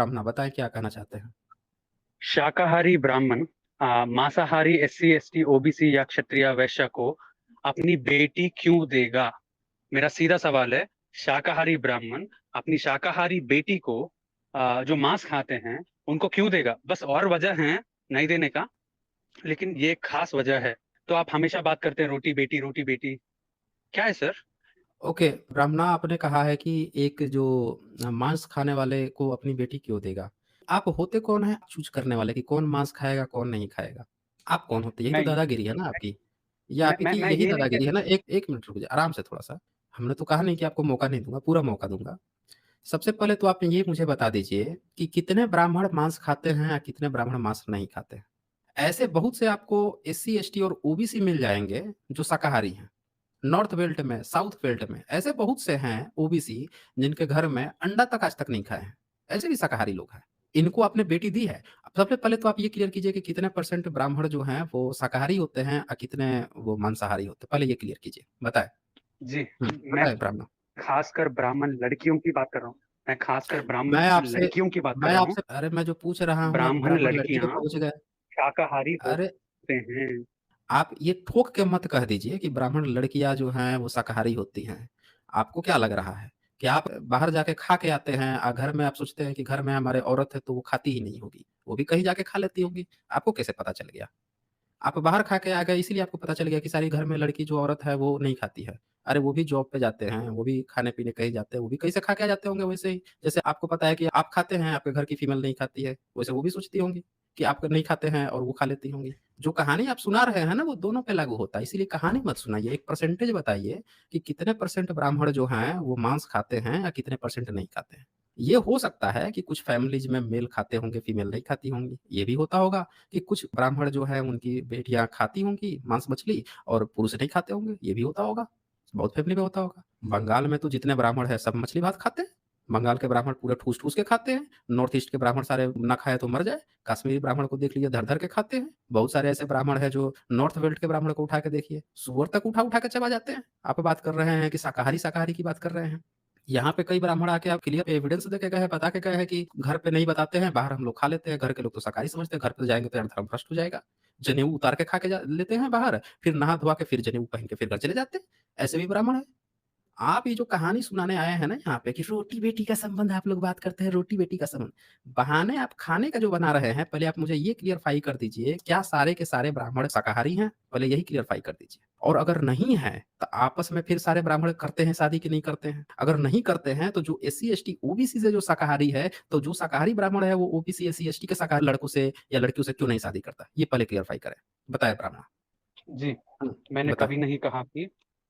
अपना बताएं क्या कहना चाहते हैं। शाकाहारी ब्राह्मण मांसाहारी एससी एसटी ओबीसी या क्षत्रिय वैश्य को अपनी बेटी क्यों देगा? मेरा सीधा सवाल है। शाकाहारी ब्राह्मण अपनी शाकाहारी बेटी को जो मांस खाते हैं उनको क्यों देगा? बस और वजह है नहीं देने का, लेकिन ये एक खास वजह है। तो आप हमेशा बात करते हैं रोटी बेटी रोटी बेटी, क्या है सर? ओके, ब्राह्मणा आपने कहा है कि एक जो मांस खाने वाले को अपनी बेटी क्यों देगा? आप होते कौन हैं चूज़ करने वाले कि कौन मांस खाएगा, कौन नहीं खाएगा? आप कौन होते हैं? यही तो मैं दादागिरी है ना आपकी। ये मैं आपकी मैं यही ये नहीं दादागिरी है ना। कह। 1 मिनट रुक जाइए, आराम से थोड़ा-सा। हमने तो कहा नहीं कि आपको मौका नहीं दूँगा, पूरा मौका दूँगा। सबसे पहले तो आप ये मुझे बता दीजिए कि कितने ब्राह्मण मांस खाते हैं या कितने ब्राह्मण मांस नहीं खाते हैं? ऐसे बहुत से आपको एससी, एसटी और ओबीसी मिल जाएँगे जो शाकाहारी हैं। नॉर्थ बेल्ट में, साउथ बेल्ट में ऐसे बहुत से हैं ओबीसी जिनके घर में अंडा तक आज तक नहीं खाए हैं। ऐसे भी शाकाहारी लोग हैं। इनको आपने बेटी दी है। अब सबसे पहले तो आप ये क्लियर कीजिए कि कितने परसेंट ब्राह्मण जो हैं वो शाकाहारी होते हैं और कितने वो मांसाहारी होते हैं? पहले ये क्लियर कीजिए। बताएँ। जी, मैं बताएँ ब्राह्मण। खासकर ब्राह्मण लड़कियों की बात कर रहा हूँ। मैं खासकर ब्राह्मण मैं आपसे लड़कियों की बात कर मैं रहा हूँ। आपसे अरे मैं जो पूछ रहा हूँ आप ब्राह्मण ब्राह्मण लड़की पे लड़कियां पहुँच गए। शाकाहारी अरे होते हैं। आप ये ठोक के मत कह दीजिए कि ब्राह्मण लड़कियाँ जो हैं वो शाकाहारी होती हैं। आपको क्या लग रहा है कि आप बाहर जाके खा के आते हैं घर में आप सोचते हैं कि घर में हमारे औरत है तो वो खाती ही नहीं होगी, वो भी कहीं जाके खा लेती होंगी। आपको कैसे पता चल गया? आप बाहर खा के आ गए इसीलिए आपको पता चल गया कि सारी घर में लड़की जो औरत है वो नहीं खाती है। अरे वो भी जॉब पे जाते हैं, वो भी खाने-पीने कहीं जाते हैं, वो भी कहीं से खा के आ जाते होंगे वैसे ही। जैसे आपको पता है कि आप खाते हैं, आपके घर की फीमेल नहीं खाती है, वैसे वो भी सोचती होंगी कि आप नहीं खाते हैं और वो खा लेती होंगी। जो कहानी आप सुना रहे हैं ना वो दोनों पे लागू होता है, इसीलिए कहानी मत सुनाइए। एक परसेंटेज बताइए कि कितने परसेंट ब्राह्मण जो हैं वो मांस खाते हैं या कितने परसेंट नहीं खाते हैं। ये हो सकता है कि कुछ फैमिलीज़ में मेल खाते होंगे, फीमेल नहीं खाती होंगी। ये भी होता होगा कि कुछ ब्राह्मण जो है उनकी बेटियाँ खाती होंगी मांस-मछली और पुरुष नहीं खाते होंगे, ये भी होता होगा। बहुत फैमिली में होता होगा। बंगाल में तो जितने ब्राह्मण हैं सब मछली-भात खाते हैं। बंगाल के ब्राह्मण पूरे ठूस-ठूस के खाते हैं। नॉर्थ ईस्ट के ब्राह्मण सारे ना खाए तो मर जाए। कश्मीरी ब्राह्मण को देख लीजिए धर-धर के खाते हैं। बहुत सारे ऐसे ब्राह्मण हैं जो नॉर्थ बेल्ट के ब्राह्मण को उठा के देखिए, सूअर तक उठा-उठा के चबा जाते हैं। आप बात कर रहे हैं कि शाकाहारी की बात कर रहे हैं। यहाँ पे कई ब्राह्मण आके आप क्लियर एविडेंस दे के गए हैं, बता के गए हैं कि घर पे नहीं बताते हैं, बाहर हम लोग खा लेते हैं, घर के लोग तो शाकाहारी समझते हैं, घर पे जाएँगे तो यार धर्म भ्रष्ट हो जाएगा। जनेऊ उतार के खा के जा लेते हैं बाहर, फिर नहा-धुआ के फिर जनेऊ पहन के फिर घर चले जाते हैं। ऐसे भी ब्राह्मण हैं। आप ये जो कहानी सुनाने आए हैं ना यहाँ पे कि रोटी-बेटी का संबंध आप लोग बात करते हैं, रोटी-बेटी का संबंध। बहाने आप खाने का जो बना रहे हैं, पहले आप मुझे ये क्लियरफाई कर दीजिए, क्या सारे के सारे ब्राह्मण शाकाहारी हैं? पहले यही क्लियरफाई कर दीजिए। और अगर नहीं है, तो आपस में फिर सारे ब्राह्मण करते हैं शादी कि नहीं करते हैं? अगर नहीं करते हैं, तो जो एससी, एसटी, ओबीसी से जो शाकाहारी है, तो जो शाकाहारी ब्राह्मण है, वो ओबीसी, एससी, एसटी के शाकाहारी लड़कों से या लड़कियों से क्यों नहीं शादी करता? ये पहले क्लियरफाई करें। बताएँ ब्राह्मण। जी, हुँ, मैंने बताएँ। कभी नहीं कहा कि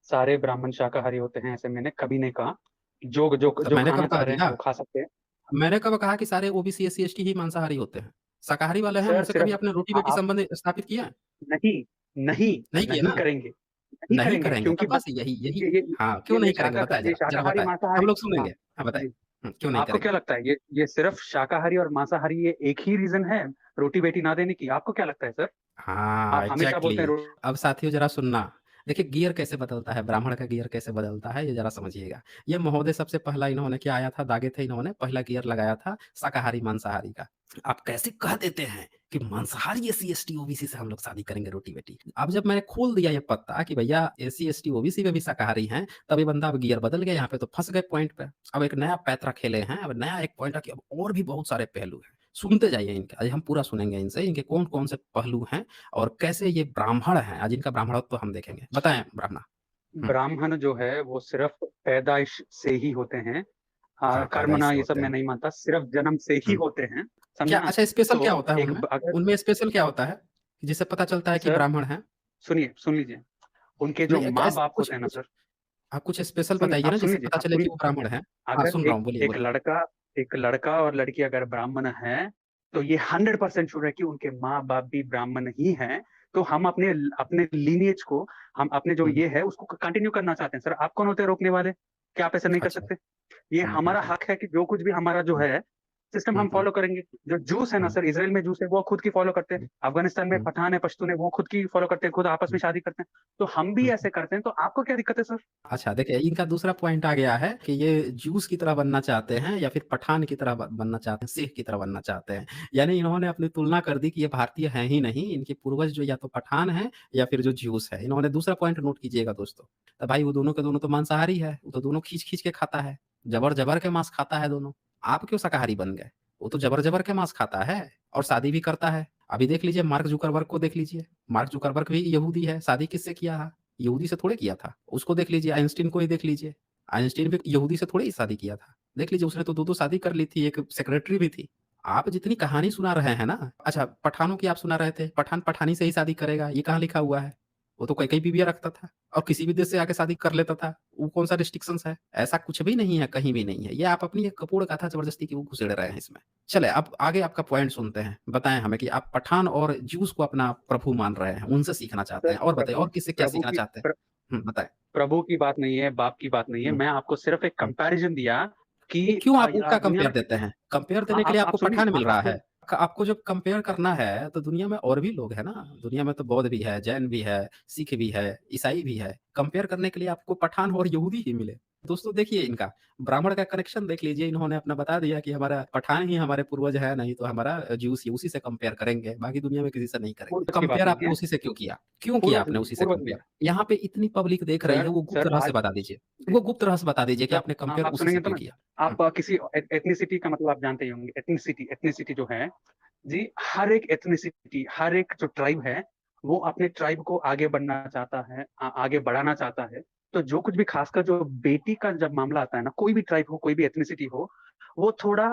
सारे ब्राह्मण शाकाहारी होते हैं, ऐसे मैंने कभी नहीं कहा। जो जो तो जो मैंने खाना कब कह चाह रहे हैं दिया? वो खा सकते हैं। मैंने कब कहा कि सारे ओबीसी, एससी, एसटी ही मांसाहारी होते हैं? शाकाहारी वाले हैं, सर उनसे कभी सिर्फ आपने रोटी-बेटी आप संबंध स्थापित किया है? नहीं, नहीं, नहीं किया नहीं ना? करेंगे, नहीं नहीं करेंगे करेंगे, क्योंकि तो बस यही यही ये हाँ, क्यों नहीं करेंगे बताएँ ये ज़रा शाकाहारी बताएँ। हम मांसाहारी। लोग हाँ, सुनेंगे। हाँ, बताएँ। जी। क्यों नहीं आपको क्या करेंगे? लगता है ये सिर्फ शाकाहारी और मांसाहारी ये एक ही रीज़न है रोटी-बेटी ना देने की? आपको क्या लगता है सर? हाँ, आप हमेशा बोलते हैं एग्ज़ैक्टली। अब साथियों ज़रा सुनना। देखिए गियर कैसे बदलता है, ब्राह्मण का गियर कैसे बदलता है, ये ज़रा समझिएगा। ये महोदय सबसे पहला इन्होंने क्या आया था, दागे थे इन्होंने, पहला गियर लगाया था शाकाहारी मांसाहारी का। आप कैसे कह देते हैं कि मांसाहारी एससी, एसटी, ओबीसी से हम लोग शादी करेंगे रोटी-बेटी। अब जब मैंने खोल दिया ये पत्ता कि भैया एससी, एसटी, ओबीसी में भी शाकाहारी हैं, तब ये बंदा अब गियर बदल गया, यहाँ पे तो फँस गए पॉइंट पे। अब एक नया पैंतरा खेले हैं, अब नया एक पॉइंट है कि अब और भी बहुत सारे पहलू हैं। सुनते जाइए इनके, आज हम पूरा सुनेंगे इनसे, इनके कौन-कौन से पहलू हैं और कैसे ये ब्राह्मण हैं, आज इनका ब्राह्मणत्व हम देखेंगे। बताएँ ब्राह्मणा? हुँ, ब्राह्मण जो है वो सिर्फ पैदाइश से ही होते हैं। हाँ, पैदाइश कर्मणा से ये सब होते मैं हैं। नहीं मानता, सिर्फ जन्म से ही हुँ, होते हैं, समझे क्या ना? अच्छा स्पेशल क्या तो होता है एक उनमें? ब अगर उनमें स्पेशल क्या होता है, कि जिससे पता चलता है कि सर ब्राह्मण हैं? सुनिए, सुन लीजिए, उनके जो नहीं एक ऐस माँ-बाप कुछ होते हैं ना कुछ सर, आप कुछ स्पेशल सुनिए, बताइए आप ना सुन जिससे लीजिए, पता आप चले कि सुनिए। वो ब्राह्मण हैं। हाँ, अगर सुन रहा हूँ, बोलिए, एक बोलिए। एक लड़का और लड़की अगर ब्राह्मण हैं, तो ये 100% श्योर है कि उनके माँ-बाप भी ब्राह्मण ही हैं। तो हम अपने अपने लीनिएज को, हम अपने जो हुँ, ये है उसको कंटिन्यू करना चाहते हैं। सर आप कौन होते हैं रोकने वाले? क्या आप ऐसा नहीं कर अच्छा। सकते? ये हुँ, हुँ, हमारा हुँ। हक है कि जो कुछ भी हमारा जो है सिस्टम हुँ, हम हुँ, फॉलो करेंगे। जो जूस है ना हुँ, सर, इज़राइल में जूस है वो खुद की फॉलो करते हैं। हुँ, अफ़गानिस्तान में हुँ, पठान है, पश्तून है वो खुद की फॉलो करते हैं, खुद आपस में हुँ, शादी करते हैं। तो हम भी हुँ। ऐसे करते हैं, तो आपको क्या दिक्कत है सर? अच्छा, देखिए इनका दूसरा पॉइंट आ गया है कि ये जूस की तरह बनना चाहते हैं या फिर पठान की तरह ब बनना चाहते हैं, सिख की तरह बनना चाहते हैं। यानी इन्होंने अपनी तुलना कर दी कि ये भारतीय हैं ही नहीं, इनके पूर्वज जो या तो पठान हैं या फिर जो जूस है। इन्होंने दूसरा पॉइंट नोट कीजिएगा दोस्तों। तो भाई वो दोनों के दोनों तो मांसाहारी है, वो तो दोनों खींच-खींच के खाता है, जबर-जबर के माँस खाता है दोनों। आप क्यों शाकाहारी बन गए? वो तो जबर-जबर के माँस खाता है और शादी भी करता है। अभी देख लीजिए मार्क जुकरबर्ग को देख लीजिए, मार्क जुकरबर्ग भी यहूदी है, शादी किससे किया है? यहूदी से थोड़े किया था। उसको देख लीजिए, आइंस्टीन को ही देख लीजिए। आइंस्टीन भी यहूदी से थोड़े ही शादी किया था। देख लीजिए उसने तो 2-2 शादी कर ली थी, एक सेक्रेटरी भी थी। आप जितनी कहानी सुना रहे हैं ना अच्छा पठानों की आप सुना रहे थे, पठान पठानी से ही शादी करेगा, ये कहाँ लिखा हुआ है? वो तो कई-कई बीवियाँ रखता था और किसी भी देश से आके शादी कर लेता था। वो कौन-सा रिस्ट्रिक्शंस है? ऐसा कुछ भी नहीं है, कहीं भी नहीं है। ये आप अपनी एक कपूर्ण कथा ज़बरदस्ती की वो घुसेड़ रहे हैं इसमें। चलें अब आगे आपका पॉइंट सुनते हैं। बताएँ हमें कि आप पठान और ज्यूस को अपना प्रभु मान रहे हैं, उनसे सीखना चाहते सर हैं और बताइए प्रभु और किससे क्या प्रभु सीखना की चाहते हैं? प्र बताएँ। प्रभु की बात नहीं है, बाप की बात नहीं है। हुँ, मैं आपको सिर्फ़ एक हुँ। कंपैरिज़न दिया कि तो क्यों आप या उल्टा दुनिया कंपेयर में देते कितने हैं? कंपेयर हाँ, देने के लिए आप आपको सुनिए, पठान मिल रहा आप है। सुन आपको जब कंपेयर करना है तो दुनिया में और भी लोग हैं ना, दुनिया में तो बौद्ध भी है, जैन भी है, सिख भी है, ईसाई भी है। कंपेयर करने के लिए आपको पठान और यहूदी ही मिले। दोस्तों देखिए इनका, ब्राह्मण का कनेक्शन देख लीजिए इन्होंने अपना बता दिया कि हमारा पठान ही हमारे पूर्वज है, नहीं तो हमारा ज्यूस ही उसी से कंपेयर करेंगे, बाकी दुनिया में किसी से नहीं करेंगे। पूर्वज की बात कंपेयर नहीं आपने है, उसी से क्यों किया? क्यों किया पूर्वज आपने नहीं उसी से पूर्वज नहीं कंपेयर? है। यहाँ पे इतनी पब्लिक देख रही है, सर वो गुप्त सर रहस्य आज बता दीजिए। जी, वो गुप्त रहस्य बता दीजिए कि सर आपने कंपेयर आप उसी से सुनेंगे तो क्यों ना, किया? हुँ, आप किसी एथनिसिटी का मतलब आप जानते ही होंगे, एथनिसिटी एथनिसिटी जो है जी, हर एक एथनिसिटी, हर एक जो ट्राइब है, वो अपने ट्राइब को आगे बढ़ना चाहता है, आगे बढ़ाना चाहता है। तो जो कुछ भी खासकर जो बेटी का जब मामला आता है ना, कोई भी ट्राइब हो, कोई भी एथनिसिटी हो, वो थोड़ा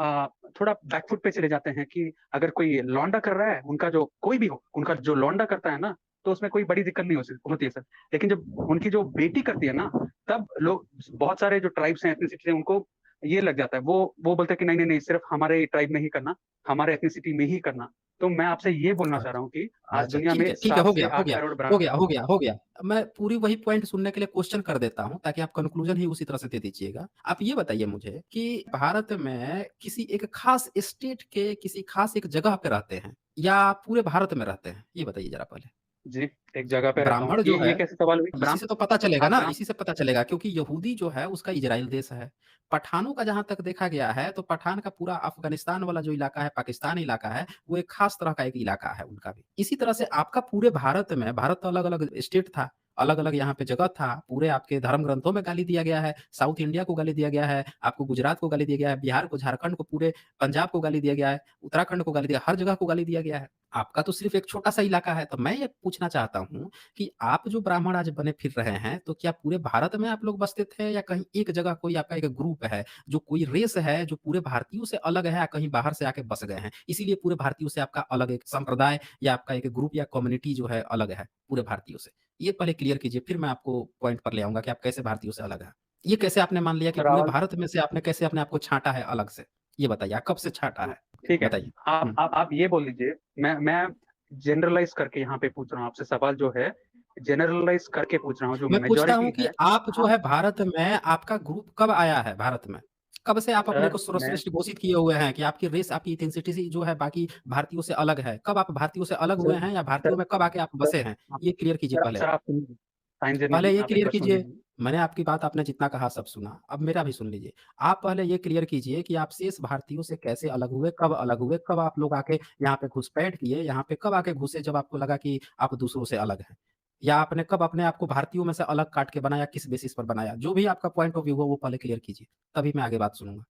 बैकफुट पे चले जाते हैं कि अगर कोई लौंडा कर रहा है, उनका जो कोई भी हो, उनका जो लौंडा करता है ना, तो उसमें कोई बड़ी दिक्कत नहीं होती है सर। लेकिन जब उनकी जो बेटी करती है ना, तब लोग बहुत सारे जो ट्राइब्स हैं, एथनिसिटी हैं, उनको ये लग जाता है। वो बोलते हैं कि नहीं, सिर्फ हमारे ट्राइब में ही करना, हमारे एथनिसिटी में ही करना। तो मैं आपसे ये बोलना चाह रहा हूँ कि आज अच्छा, दुनिया में ठीक है, 7 हो से गया, हो 8 गया, करोड़ हो गया, हो गया, हो गया। मैं पूरी वही पॉइंट सुनने के लिए क्वेश्चन कर देता हूँ, ताकि आप कन्क्लूज़न ही उसी तरह से दे दीजिएगा। आप ये बताइए मुझे कि भारत में किसी एक खास स्टेट के किसी खास एक जगह पे रहते हैं या पूरे भारत में रहते हैं? ये बताइए ज़रा पहले। जी, एक जगह पे रहता हूँ। ब्राह्मण जो ये है कैसे सवाल हुई? इसी से तो पता चलेगा आप ना, ब्राह्म इसी से पता चलेगा क्योंकि यहूदी जो है उसका इज़राइल देश है। पठानों का जहाँ तक देखा गया है तो पठान का पूरा अफ़गानिस्तान वाला जो इलाका है, पाकिस्तान इलाका है, वो एक ख़ास तरह का एक इलाका है उनका भी। इसी तरह से आपका पूरे भारत में भारत तो अलग-अलग स्टेट था, अलग-अलग यहाँ पे जगह था, पूरे आपके धर्म ग्रंथों में गाली दिया गया है, साउथ इंडिया को गाली दिया गया है, आपको गुजरात को गाली दिया गया है, बिहार को, झारखंड को, पूरे पंजाब को गाली दिया गया है, उत्तराखंड को गाली दिया हर जगह को गाली दिया गया है। आपका तो सिर्फ़ एक छोटा-सा इलाका है, तो मैं ये पूछना चाहता हूँ कि आप जो ब्राह्मण आज बने फिर रहे हैं, तो क्या पूरे भारत में आप लोग बसते थे या कहीं एक जगह कोई आपका एक ग्रुप है, जो कोई रेस है, जो पूरे भारतीयों से अलग है या कहीं बाहर से आके बस गए हैं? इसीलिए पूरे भारतीयों से आपका अलग एक संप्रदाय या आपका एक ग्रुप या कम्युनिटी जो है अलग है, पूरे भारतीयों से। ये पहले क्लियर कीजिए, फिर मैं आपको पॉइंट पर ले आऊँगा कि आप कैसे भारतीयों से अलग हैं। ये कैसे आपने मान लिया कि पूरे रावल भारत में से आपने कैसे अपने आप को छाँटा है अलग से? ये बताइए, कब से छाँटा है? ठीक है। बताइए। हुँ। आप ये बोल लीजिए, मैं जनरलाइज़ करके यहाँ पे पूछ रहा हूँ आपसे सवाल जो है, जनरलाइज़ करके पूछ रहा हूँ, जो मैं पूछता हूँ मेजॉरिटी कि है, आप जो आप है भारत में आपका ग्रुप कब आया है भारत में? कब से आप अपने को सर मैं सर्वश्रेष्ठ घोषित किए हुए हैं कि आपकी रेस, आपकी एथेंसिटी जो है बाकी भारतीयों से अलग है? कब आप भारतीयों से अलग हुए सर हैं या भारतीयों सर में कब आके आप सर बसे हैं? ये क्लियर कीजिए सर पहले सर आप। आप सुनिए, टाइम देने पहले दीजिए, ये आप एक क्लियर बार सुन कीजिए, लीजिए। मैंने आपकी बात आपने जितना कहा सब सुना, अब मेरा भी सुन लीजिए। आप पहले ये क्लियर कीजिए कि आप शेष भारतीयों से कैसे अलग हुए, कब अलग हुए, कब आप लोग आके यहाँ पे घुसपैठ किए, यहाँ पे कब आके घुसे जब आपको लगा कि आप दूसरों से अलग हैं? या आपने कब अपने आप को भारतीयों में से अलग काट के बनाया, किस बेसिस पर बनाया? जो भी आपका पॉइंट ऑफ व्यू हो वो पहले क्लियर कीजिए, तभी मैं आगे बात सुनूँगा।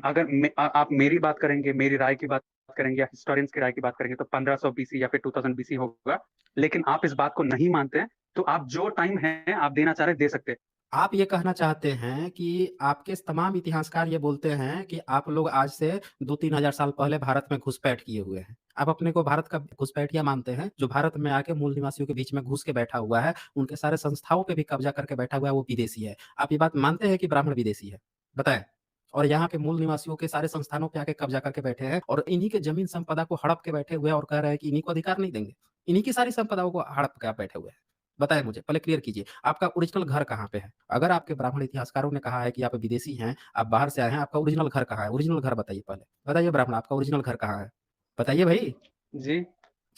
अगर आप मेरी बात करेंगे, मेरी राय की बात करेंगे या हिस्टोरियंस की राय की बात करेंगे तो 1500 बीसी या फिर 2000 बीसी होगा। लेकिन आप इस बात को नहीं मानते हैं, तो आप जो टाइम है आप देना चाह रहे हैं, दे सकते हैं। आप ये कहना चाहते हैं कि आपके तमाम इतिहासकार ये बोलते हैं कि आप लोग आज से 2-3 हज़ार साल पहले भारत में घुसपैठ किए हुए हैं। आप अपने को भारत का घुसपैठिया मानते हैं, जो भारत में आके मूल निवासियों के बीच में घुस के बैठा हुआ है, उनके सारे संस्थाओं पे भी कब्ज़ा करके बैठा हुआ है, वो विदेशी है। आप ये बात मानते हैं कि ब्राह्मण विदेशी है? बताएँ। और यहाँ के मूल निवासियों के सारे संस्थानों पे आके कब्ज़ा करके बैठे हैं और इन्हीं के ज़मीन संपदा को हड़प के बैठे हुए हैं और कह रहे हैं कि इन्हीं को अधिकार नहीं देंगे। इन्हीं की सारी संपदाओं को हड़प के आप बैठे हुए हैं। बताएँ मुझे, पहले क्लियर कीजिए, आपका ओरिजिनल घर कहाँ पे है? अगर आपके ब्राह्मण इतिहासकारों ने कहा है कि आप विदेशी हैं, आप बाहर से आए हैं, आपका ओरिजिनल घर कहाँ है? ओरिजिनल घर बताइए पहले। बताइए ब्राह्मण, आपका ओरिजिनल घर कहाँ है? बताइए भई, जी,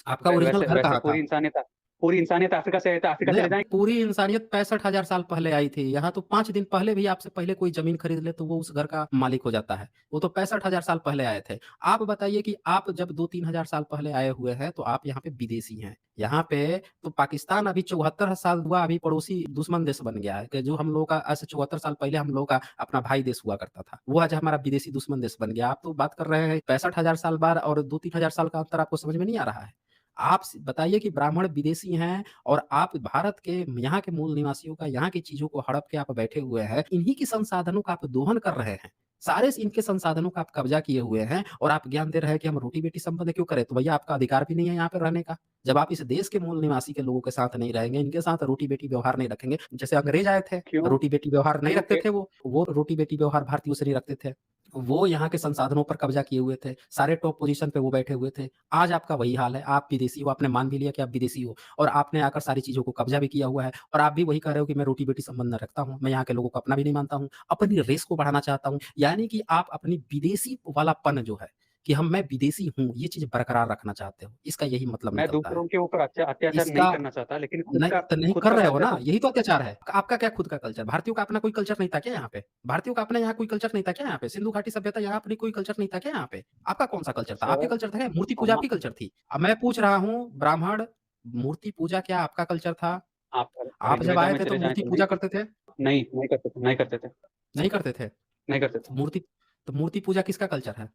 आपका ओरिजिनल वैसे घर वैसे कहाँ था? पूरी इंसानियत अफ्रीका से है तो अफ्रीका नहीं, चले जाएँ। पूरी इंसानियत 65,000 साल पहले आई थी। यहाँ तो 5 दिन पहले भी आपसे पहले कोई ज़मीन खरीद ले तो वो उस घर का मालिक हो जाता है। वो तो 65,000 साल पहले आए थे। आप बताइए कि आप जब 2-3 हज़ार साल पहले आए हुए हैं तो आप यहाँ पे विदेशी हैं। यहाँ पे तो पाकिस्तान अभी 74 साल हुआ, अभी पड़ोसी दुश्मन देश बन गया है कि जो हम लोगों का आज से 74 साल पहले हम लोगों का अपना भाई देश हुआ करता था। वो आज हमारा विदेशी दुश्मन देश बन गया। आप तो बात कर रहे हैं 65,000 साल बाद और 2-3 हज़ार साल का अंतर आपको समझ में नहीं आ रहा है। आप स बताइए कि ब्राह्मण विदेशी हैं और आप भारत के यहाँ के मूल निवासियों का, यहाँ की चीज़ों को हड़प के आप बैठे हुए हैं। इन्हीं के संसाधनों का आप दोहन कर रहे हैं। सारे इनके संसाधनों का आप कब्ज़ा किए हुए हैं और आप ज्ञान दे रहे हैं कि हम रोटी-बेटी संबंध क्यों करें? तो भैया आपका अधिकार भी नहीं है यहाँ पे रहने का। जब आप इस देश के मूल निवासी के लोगों के साथ नहीं रहेंगे, इनके साथ रोटी-बेटी व्यवहार नहीं रखेंगे। जैसे अंग्रेज़ आए थे, क्यों? रोटी-बेटी व्यवहार नहीं रखते क्योंकि थे वो रोटी-बेटी व्यवहार भारतीयों से नहीं रखते थे। वो यहाँ के संसाधनों पर कब्ज़ा किए हुए थे। सारे टॉप पोज़ीशन पे वो बैठे हुए थे। आज आपका वही हाल है, आप विदेशी हो, आपने मान भी लिया कि आप विदेशी हो और आपने आकर सारी चीज़ों को कब्ज़ा भी किया हुआ है और आप भी वही कह रहे हो कि मैं रोटी-बेटी संबंध रखता हूँ, मैं यहाँ के लोगों को अपना भी नहीं मानता हूँ, अपनी रेस को बढ़ाना चाहता हूँ। यानी कि आप अपनी विदेशी वालापन जो है, कि मैं विदेशी हूँ, ये चीज़ बरकरार रखना चाहते हो। इसका यही मतलब मैं निकलता है। दूसरों के ऊपर अत्याचार नहीं इसका करना चाहता, लेकिन नहीं तो नहीं खुद कर का रहे हो कल्चर ना, तो यही तो अत्याचार है। आपका क्या खुद का कल्चर? भारतीयों का अपना कोई कल्चर नहीं था क्या यहाँ पे? भारतीयों का अपना यहाँ कोई कल्चर नहीं था क्या यहाँ पे? सिंधु घाटी सभ्यता यहाँ अपनी कोई कल्चर नहीं था क्या यहाँ पे? आपका कौन-सा कल्चर था? आपके सर कल्चर था क्या? मूर्ति पूजा हम आपकी कल्चर थी। अब मैं पूछ रहा हूँ ब्राह्मण, मूर्ति पूजा क्या आपका कल्चर था? आप आप जब ऋग्वेदा आए में थे तो चले जाएँ मूर्ति तो पूजा करते थे? नहीं करते थे, नहीं करते थे, नहीं करते थे? नहीं करते थे। तो मूर्ति पूजा किसका कल्चर है?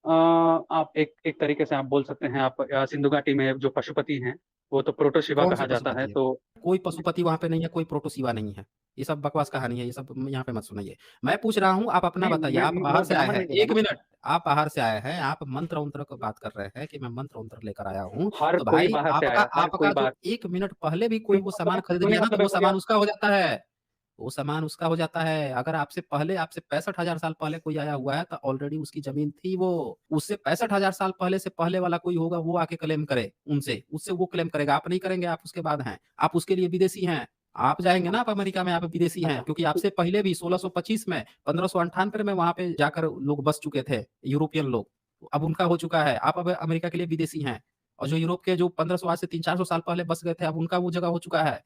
अ, आप एक एक तरीके से आप बोल सकते हैं आप सिंधु घाटी में जो पशुपति हैं, वो तो प्रोटो शिवा कौन से कहा जाता है, पशुपति है? तो कोई पशुपति वहाँ पे नहीं है, कोई प्रोटोसिवा नहीं है। ये सब बकवास कहानी है, ये सब यहाँ पे मत सुनाइए। मैं पूछ रहा हूँ, आप अपना नहीं बताइए, आप बाहर मैं से आए ब्राह्मण हैं, नहीं बोला 1 ना। मिनट, आप बाहर से आए हैं, आप मंत्र-वंत्र की बात कर रहे हैं कि मैं मंत्र-वंत्र लेकर आया हूँ। हर तो कोई भाई बाहर से आपका आया, हर कोई आपका जो बाहर 1 मिनट पहले भी कोई क्यों वो आपका सामान खरीद सुनने लिया का ना, तो समय वो हो गया? सामान उसका हो जाता है। वो सामान उसका हो जाता है। अगर आपसे पहले आपसे 65,000 साल पहले कोई आया हुआ है तो ऑलरेडी उसकी ज़मीन थी वो। उससे 65,000 साल पहले से पहले वाला कोई होगा वो आके क्लेम करे उनसे, उससे वो क्लेम करेगा। आप नहीं करेंगे, आप उसके बाद हैं। आप उसके लिए विदेशी हैं। आप जाएँगे ना आप अमेरिका में, आप विदेशी हैं, अच्छा, क्योंकि आपसे पहले भी 1625 में, 1598 में वहाँ पे जाकर लोग बस चुके थे, यूरोपियन लोग। अब उनका हो चुका है। आप अब अमेरिका के लिए विदेशी हैं और जो यूरोप के जो 1500 आज से 300-400 साल पहले बस गए थे, अब उनका वो जगह हो चुका है।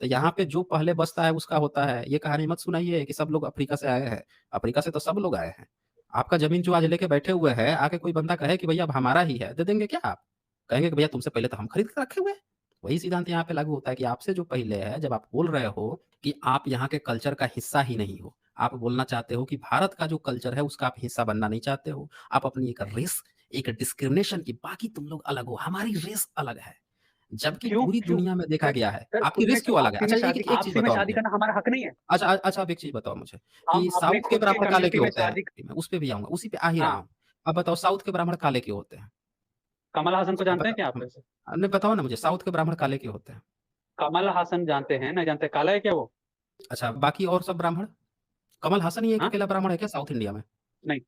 तो यहाँ पे जो पहले बसता है उसका होता है। ये कहानी मत सुनाइए कि सब लोग अफ्रीका से आए हैं। अफ्रीका से तो सब लोग आए हैं। आपका ज़मीन जो आज लेके बैठे हुए हैं, आके कोई बंदा कहे कि भैया अब हमारा ही है, दे देंगे क्या आप? कहेंगे कि भैया तुमसे पहले तो हम खरीद के रखे हुए हैं। वही सिद्धांत यहाँ पे लागू होता है कि आपसे जो पहले है, जब आप बोल रहे हो कि आप यहाँ के कल्चर का हिस्सा ही नहीं हो। आप बोलना चाहते हो कि भारत का जो कल्चर है उसका आप हिस्सा बनना नहीं चाहते हो। आप अपनी एक रेस, एक डिस्क्रिमिनेशन की बाकी तुम लोग अलग हो, हमारी रेस अलग है। जबकि क्यों पूरी क्यों? दुनिया में देखा गया है, सर आपकी रेस क्यों अलग है? अच्छा एक एक एक चीज़ आपसी में बताओ शादी मुझे। करना हमारा हक नहीं है? अच्छा अच्छा आप एक चीज़ बताओ मुझे हम कि अपने साउथ के खुद के ब्राह्मण काले कम्युनिटी क्यों में होते हैं? शादी मैं उस पे भी आऊँगा, उसी पे आ ही रहा हाँ, हूँ। अब बताओ साउथ के ब्राह्मण काले क्यों होते हैं? कमल हासन को अब जानते बता हैं क्या आप वैसे? नहीं बताओ ना मुझे साउथ के ब्राह्मण काले क्यों होते हैं? कमल हासन जानते हैं, नहीं जानते? काला है क्या वो? अच्छा बाकी और सब ब्राह्मण? कमल हासन ही एक हाँ? अकेला ब्राह्मण है क्या साउथ इंडिया में? नहीं,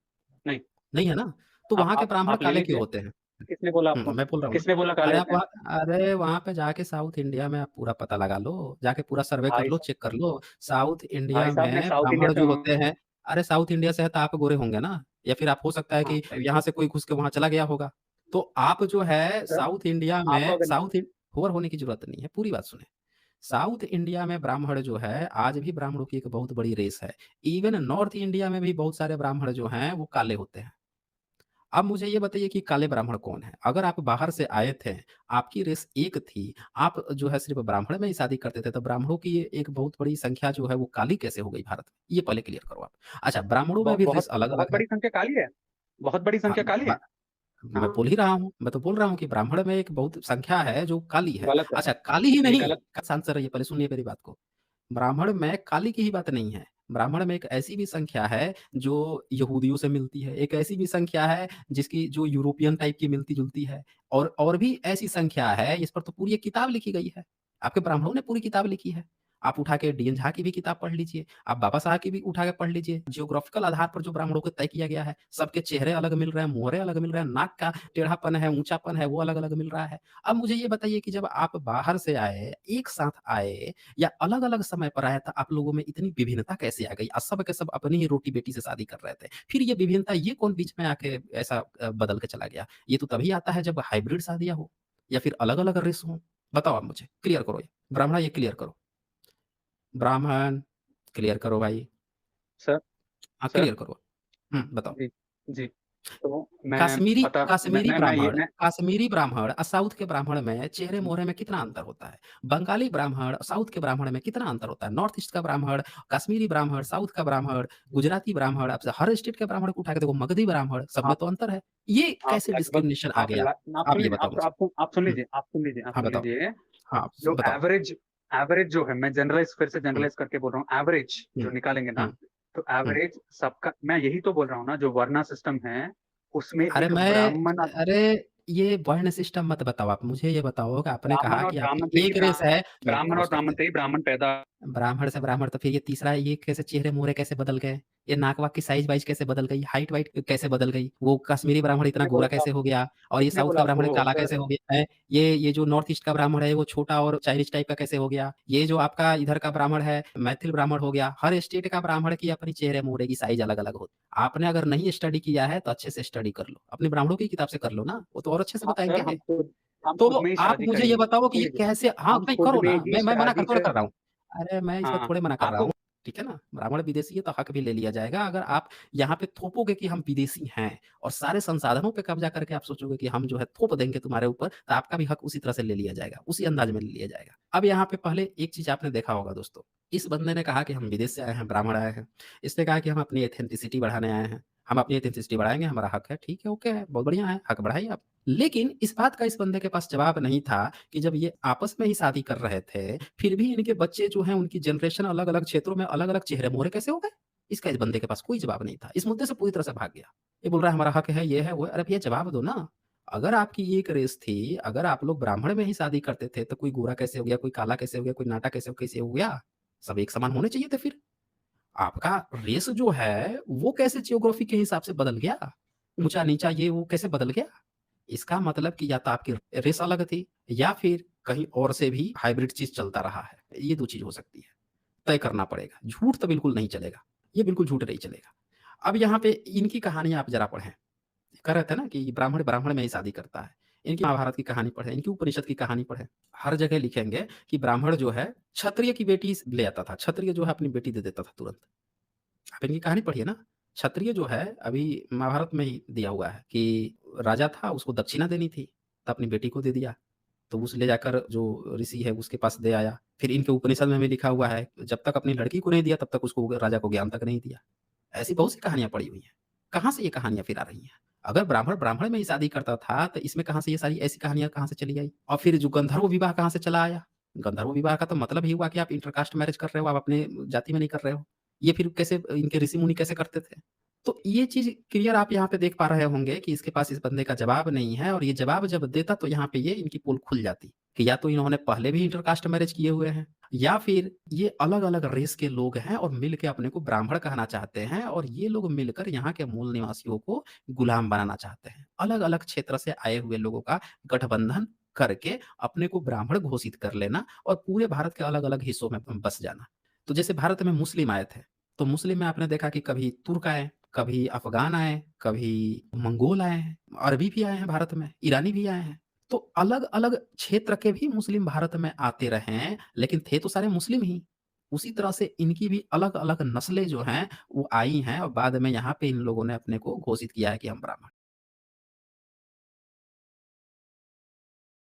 नहीं। नहीं है ना? तो वहाँ के ब्राह्मण आप ले काले क्यों लीजिए। होते हैं? किसने बोला आपको? मैं बोल रहा हूँ ना। किसने बोला काले अरे आप होते हैं? वहाँ पे जाके साउथ इंडिया में आप पूरा पता लगा लो, जाके पूरा सर्वे कर भाई लो, साहब चेक कर लो। साउथ भाई इंडिया साहब मैं में साउथ इंडिया ब्राह्मण से जो हूँ। होते हैं, अरे साउथ इंडिया से है तो आप गोरे होंगे ना? या फिर आप हो सकता है हाँ, कि यहाँ से कोई घुस के वहाँ चला गया होगा। तो आप जो है सर साउथ इंडिया आपको में अगर साउथ इन होर होने की ज़रूरत नहीं है, पूरी बात सुनें। साउथ इंडिया में ब्राह्मण जो है, आज भी ब्राह्मणों की एक बहुत बड़ी रेस है। इवन नॉर्थ इंडिया में भी बहुत सारे ब्राह्मण जो हैं, वो काले होते हैं। अब मुझे ये बताइए कि काले ब्राह्मण कौन है? अगर आप बाहर से आए थे, आपकी रेस एक थी, आप जो है सिर्फ़ ब्राह्मण में ही शादी करते थे, तो ब्राह्मणों की एक बहुत बड़ी संख्या जो है वो काली कैसे हो गई भारत में? ये पहले क्लियर करो आप। अच्छा, ब्राह्मणों में भी रेस बहुत बहुत अलग-अलग है। बड़ी संख्या काली है। बहुत बड़ी हाँ, संख्या काली ब है। मैं हाँ, बोल ही रहा हूँ, मैं तो बोल रहा हूँ कि ब्राह्मण में एक बहुत संख्या है जो काली है। गलत है। अच्छा, काली ही ये नहीं, गलत शांत से रहिए, पहले सुनिए मेरी बात को। ब्राह्मण में काली की ही बात नहीं है। ब्राह्मण में एक ऐसी भी संख्या है जो यहूदियों से मिलती है, एक ऐसी भी संख्या है जिसकी जो यूरोपियन टाइप की मिलती-जुलती है और भी ऐसी संख्या है इस पर तो पूरी एक किताब लिखी गई है। आपके ब्राह्मणों ने पूरी किताब लिखी है। आप उठा के डी.एन. झा की भी किताब पढ़ लीजिए, आप बाबा साहब की भी उठा के पढ़ लीजिए। जियोग्राफिकल आधार पर जो ब्राह्मणों को तय किया गया है, सबके चेहरे अलग मिल रहे हैं, मोहरे अलग मिल रहे हैं, नाक का टेढ़ापन है, ऊँचापन है, वो अलग-अलग मिल रहा है। अब मुझे ये बताइए कि जब आप बाहर से आए, एक साथ आए या अलग-अलग समय पर आए, तो आप लोगों में इतनी विभिन्नता कैसे आ गई? सब के सब अपनी ही रोटी-बेटी से शादी कर रहे थे। फिर ये विभिन्नता ये कौन बीच में आके ऐसा बदल के चला गया? ये तो तभी आता है जब हाइब्रिड शादियाँ हो या फिर अलग-अलग रेस हों। बताओ आप मुझे, क्लियर करो ये। ब्राह्मणा ये क्लियर करो। ब्राह्मण, क्लियर करो भाई। सर हाँ, सर क्लियर करो। बताओ। जी जी तो मैं कश्मीरी बता कश्मीरी मैं ये ब्राह्मण मैं कश्मीरी ब्राह्मण साउथ के ब्राह्मण में चेहरे-मोहरे में कितना अंतर होता है? बंगाली ब्राह्मण साउथ के ब्राह्मण में कितना अंतर होता है? नॉर्थ ईस्ट का ब्राह्मण, कश्मीरी ब्राह्मण, साउथ का ब्राह्मण, गुजराती ब्राह्मण, आप हर स्टेट के ब्राह्मण को उठा के देखो, मगधी ब्राह्मण, सब में आप तो अंतर है। ये आप कैसे लगभग डिस्क्रिमिनेशन आ आप गया? ल आप आप सुन ये लीजिए बताओ मुझे? हुँ, आप हाँ, सुन बताओ। लीजिए। हाँ, जो बताओ। एवरेज जो है, मैं जनरलाइज़ फिर से हुँ, जनरलाइज़ करके बोल रहा हूँ, एवरेज हुँ, जो निकालेंगे ना, हुँ, तो हुँ। एवरेज सबका मैं यही तो बोल रहा हूँ ना, जो वर्ना सिस्टम है, उसमें अरे एक मैं ब्राह्मण अरे ये वर्ण सिस्टम मत बताओ आप, मुझे ये बताओ कि आपने कहा कि आपकी एक रेस है रुको सुनिए। ब्राह्मण पैदा ब्राह्मण से ब्राह्मण तो फिर ये तीसरा ये कैसे चेहरे-मोहरे कैसे बदल गए? ये नाक-वाक की साइज़-वाइज़ कैसे बदल गई? हाइट-वाइट कैसे बदल गई? वो कश्मीरी ब्राह्मण इतना किसने गोरा बोला कैसे हो गया? और ये किसने साउथ बोला का ब्राह्मण आपको काला कैसे सर? हो गया है? ये जो नॉर्थ ईस्ट का ब्राह्मण है वो छोटा और चाइनीज़ टाइप का कैसे हो गया? ये जो आपका इधर का ब्राह्मण है, मैथिल ब्राह्मण हो गया। हर स्टेट का ब्राह्मण की अपनी चेहरे-मोहरे की साइज़ अलग-अलग होती है। आपने अगर नहीं स्टडी किया है तो अच्छे से स्टडी कर लो। अपने ब्राह्मणों की किताब से कर लो ना, वो तो और अच्छे से हाँ, सर बताएँगे। हम तो खुद में ही आप शादी मुझे ये करेंगे। बताओ कि सुन ये लीजिए, कैसे हाँ, हम नहीं खुद करो में ना, ही मैं मना शादी थोड़ी कर कर रहा हूँ। अरे, मैं इस वक़्त हाँ, थोड़े मना कर रहा आपको हूँ, ठीक है ना? ब्राह्मण विदेशी है तो हक भी ले लिया जाएगा। अगर आप यहाँ पे थोपोगे कि हम विदेशी हैं और सारे संसाधनों पे कब्ज़ा करके आप सोचोगे कि हम जो है थोप देंगे तुम्हारे ऊपर, तो आपका भी हक उसी तरह से ले लिया जाएगा, उसी अंदाज़ में ले लिया जाएगा। अब यहाँ पे पहले एक चीज़ आपने देखा होगा दोस्तों, इस बंदे ने कहा कि हम विदेश से आए हैं, ब्राह्मण आए हैं। इसने कहा कि हम अपनी एथेंटिसिटी बढ़ाने आए हैं। हम अपनी एथेंटिसिटी बढ़ाएँगे, हमारा हक है, ठीक है, ओके है, बहुत बढ़िया है, हक बढ़ाइए आप। लेकिन इस बात का इस बंदे के पास जवाब नहीं था कि जब ये आपस में ही शादी कर रहे थे, फिर भी इनके बच्चे जो हैं उनकी जनरेशन अलग-अलग क्षेत्रों में अलग-अलग चेहरे-मोहरे कैसे हो गए? इसका इस बंदे के पास कोई जवाब नहीं था। इस मुद्दे से पूरी तरह से भाग गया। ये बोल रहा है हमारा हक है, ये है, वो है। अरे भैया जवाब दो ना। अगर आपकी एक रेस थी, अगर आप लोग ब्राह्मण में ही शादी करते थे, तो कोई गोरा कैसे हो गया, कोई काला कैसे हो गया, कोई नाटा कैसे हो गया? सब एक समान होने चाहिए थे फिर। आपका रेस जो है, वो कैसे जियोग्राफी के हिसाब से बदल गया? ऊँचा-नीचा ये वो कैसे बदल गया? इसका मतलब कि या तो आपकी रेस अलग थी या फिर कहीं और से भी हाइब्रिड चीज़ चलता रहा है। ये 2 चीज़ हो सकती है। तय करना पड़ेगा। झूठ तो बिल्कुल नहीं चलेगा। ये बिल्कुल झूठ नहीं चलेगा। अब यहाँ पे इनकी कहानियाँ आप ज़रा पढ़ें। कह रहे थे ना कि ब्राह्मण ब्राह्मण में ही शादी करता है। इनकी महाभारत की कहानी पढ़ें, इनकी उपनिषद की कहानी पढ़ें। हर जगह लिखेंगे कि ब्राह्मण जो है क्षत्रिय की बेटी ले आता था। क्षत्रिय जो है अपनी बेटी दे देता था तुरंत। आप इनकी कहानी पढ़िए ना। क्षत्रिय जो है अभी महाभारत में ही दिया हुआ है कि राजा था उसको दक्षिणा देनी थी, तो अपनी बेटी को दे दिया। तो उस ले जाकर जो ऋषि है उसके पास दे आया। फिर इनके उपनिषद में भी लिखा हुआ है, जब तक अपनी लड़की को नहीं दिया तब तक उसको राजा को ज्ञान तक नहीं दिया। ऐसी बहुत सी कहानियाँ पड़ी हुई हैं। कहाँ से ये कहानियाँ फिर आ रही हैं? अगर ब्राह्मण ब्राह्मण में ही शादी करता था, तो इसमें कहाँ से ये सारी ऐसी कहानियाँ कहाँ से चली आई? और फिर जो गंधर्व विवाह कहाँ से चला आया? गंधर्व विवाह का तो मतलब ही हुआ कि आप इंटरकास्ट मैरेज कर रहे हो, आप अपने जाति में नहीं कर रहे हो। ये फिर कैसे इनके ऋषि-मुनि कैसे करते थे? तो ये चीज़ क्लियर आप यहाँ पे देख पा रहे होंगे कि इसके पास इस बंदे का जवाब नहीं है और ये जवाब जब देता तो यहाँ पे ये इनकी पोल खुल जाती कि या तो इन्होंने पहले भी इंटरकास्ट मैरेज किए हुए हैं या फिर ये अलग-अलग रेस के लोग हैं और मिल के अपने को ब्राह्मण कहना चाहते हैं और ये लोग मिलकर यहाँ के मूल निवासियों को गुलाम बनाना चाहते हैं। अलग-अलग क्षेत्र से आए हुए लोगों का गठबंधन करके अपने को ब्राह्मण घोषित कर लेना और पूरे भारत के अलग-अलग हिस्सों में बस जाना। तो जैसे भारत में मुस्लिम आए थे, तो मुस्लिम में आपने देखा कि कभी तुर्क आए, कभी अफ़गान आए, कभी मंगोल आए हैं, अरबी भी आए हैं भारत में, ईरानी भी आए हैं। तो अलग-अलग क्षेत्र के भी मुस्लिम भारत में आते रहे हैं, लेकिन थे तो सारे मुस्लिम ही। उसी तरह से इनकी भी अलग-अलग नस्लें जो हैं, वो आई हैं और बाद में यहाँ पे इन लोगों ने अपने को घोषित किया है कि हम ब्राह्मण